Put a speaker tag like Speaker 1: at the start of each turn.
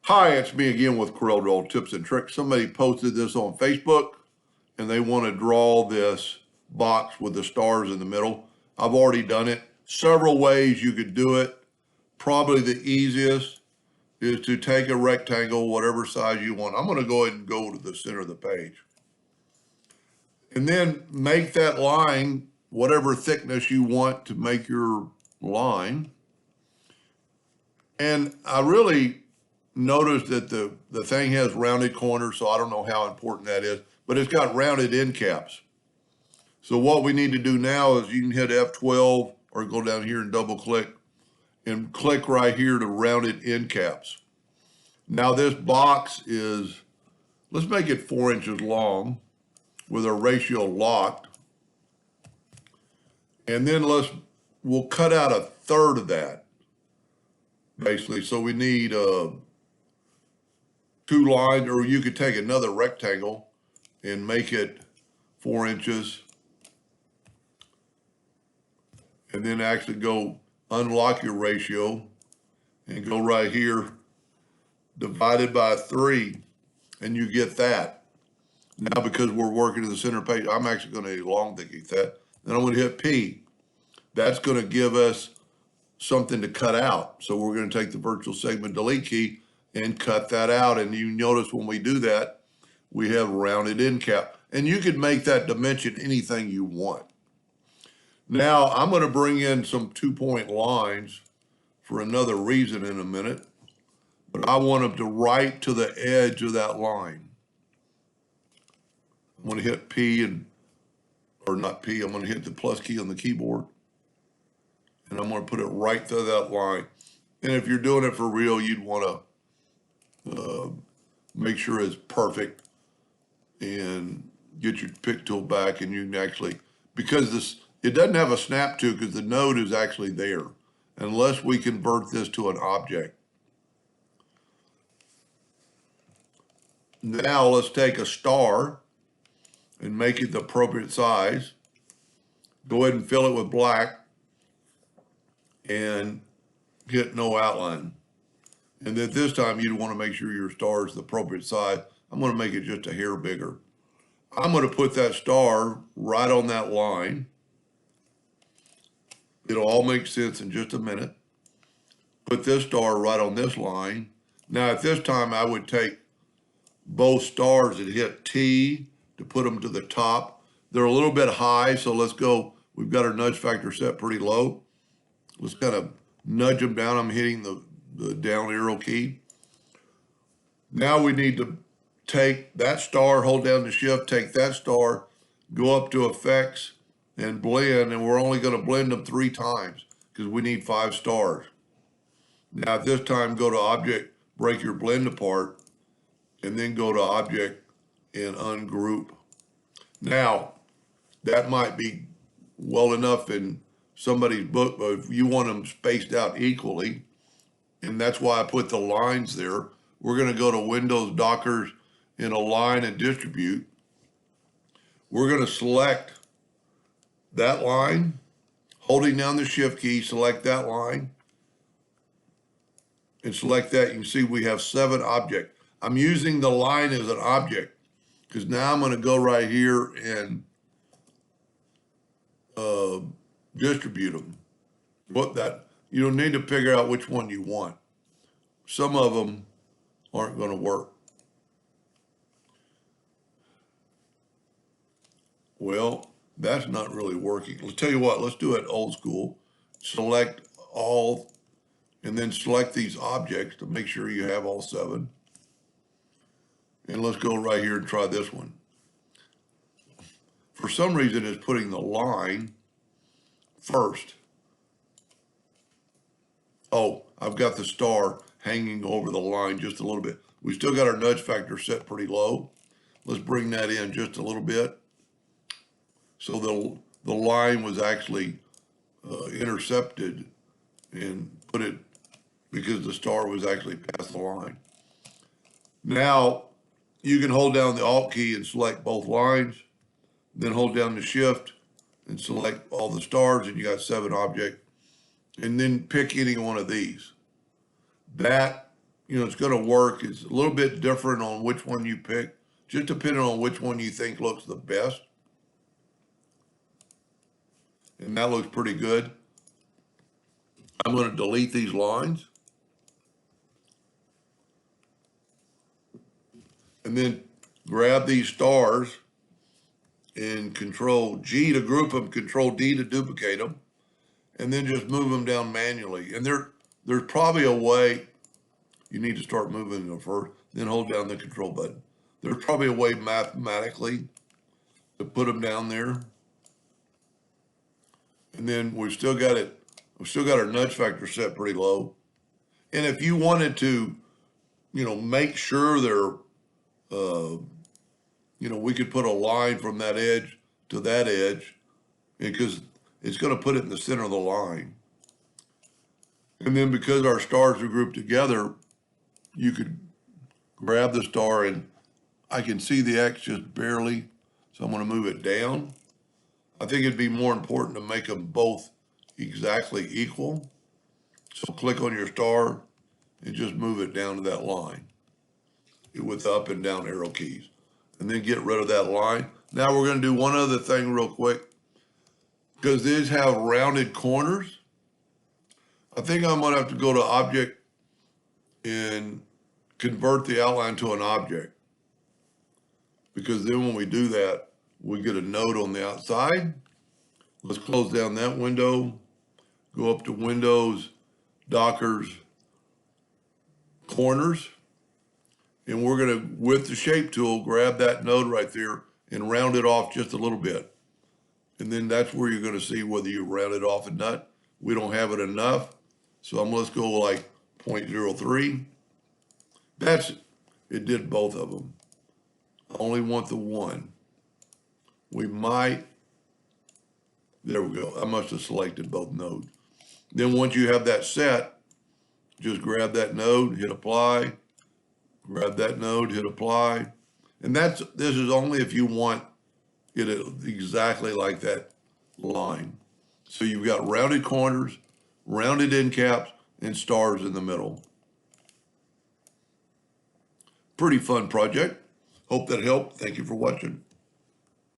Speaker 1: Hi, it's me again with Corel Draw Tips and Tricks. Somebody posted this on Facebook and they want to draw this box with the stars in the middle. I've already done it. Several ways you could do it. Probably the easiest is to take a rectangle, whatever size you want. I'm going to go ahead and go to the center of the page. And then make that line whatever thickness you want to make your line. And I really notice that the thing has rounded corners, so I don't know how important that is, but it's got rounded end caps. So what we need to do now is you can hit F12 or go down here and double click and click right here to rounded end caps. Now this box is, let's make it 4 inches long with our ratio locked. And then we'll cut out 1/3 of that, basically. So we need 2 lines, or you could take another rectangle and make it 4 inches. And then actually go unlock your ratio and go right here, divided by 3, and you get that. Now, because we're working in the center page, I'm actually going to elongate that. Then I'm going to hit P. That's going to give us something to cut out. So we're going to take the virtual segment delete key and cut that out. And you notice when we do that, we have rounded end cap. And you can make that dimension anything you want. Now, I'm going to bring in some 2-point lines for another reason in a minute. But I want them to right to the edge of that line. I'm going to hit P or not P, I'm going to hit the plus key on the keyboard. And I'm going to put it right through that line. And if you're doing it for real, you'd want to make sure it's perfect and get your pick tool back, and you can actually, because it doesn't have a snap to because the node is actually there, unless we convert this to an object. Now let's take a star and make it the appropriate size. Go ahead and fill it with black and hit no outline. And then this time you'd want to make sure your star is the appropriate size. I'm going to make it just a hair bigger. I'm going to put that star right on that line. It'll all make sense in just a minute. Put this star right on this line. Now at this time I would take both stars and hit T to put them to the top. They're a little bit high, so let's go. We've got our nudge factor set pretty low. Let's kind of nudge them down. I'm hitting the down arrow key. Now we need to take that star, hold down the shift, take that star, go up to effects and blend, and we're only going to blend them 3 times because we need 5 stars. Now at this time, go to object, break your blend apart, and then go to object and ungroup. Now, that might be well enough in somebody's book, but if you want them spaced out equally, and that's why I put the lines there, we're going to go to Windows Dockers in Align and Distribute. We're going to select that line, holding down the shift key, select that line, and select that. You can see we have 7 objects. I'm using the line as an object because now I'm going to go right here and distribute them. You don't need to figure out which one you want. Some of them aren't going to work. Well, that's not really working. Let's tell you what, let's do it old school. Select all, and then select these objects to make sure you have all 7. And let's go right here and try this one. For some reason, it's putting the line first. Oh, I've got the star hanging over the line just a little bit. We still got our nudge factor set pretty low. Let's bring that in just a little bit. So the line was actually intercepted and put it because the star was actually past the line. Now, you can hold down the Alt key and select both lines, then hold down the Shift and select all the stars, and you got 7 objects, and then pick any one of these. That it's going to work. It's a little bit different on which one you pick, just depending on which one you think looks the best. And that looks pretty good. I'm going to delete these lines. And then grab these stars and Control G to group them, Control D to duplicate them, and then just move them down manually. And there's probably a way you need to start moving them first, then hold down the control button. There's probably a way mathematically to put them down there. And then we've still got our nudge factor set pretty low. And if you wanted to, make sure they're, we could put a line from that edge to that edge because it's going to put it in the center of the line. And then because our stars are grouped together, you could grab the star and I can see the X just barely, so I'm going to move it down. I think it'd be more important to make them both exactly equal. So click on your star and just move it down to that line with the up and down arrow keys. And then get rid of that line. Now we're going to do one other thing real quick. Because these have rounded corners, I think I'm going to have to go to Object and convert the outline to an object. Because then when we do that, we get a node on the outside. Let's close down that window, go up to Windows, Dockers, Corners, and we're going to, with the Shape tool, grab that node right there and round it off just a little bit. And then that's where you're going to see whether you round it off or not. We don't have it enough, so let's go like 0.03. It did both of them. I only want the one. We might, there we go. I must have selected both nodes. Then once you have that set, just grab that node, hit apply, grab that node, hit apply. And this is only if you want it exactly like that line. So you've got rounded corners, rounded end caps, and stars in the middle. Pretty fun project. Hope that helped. Thank you for watching.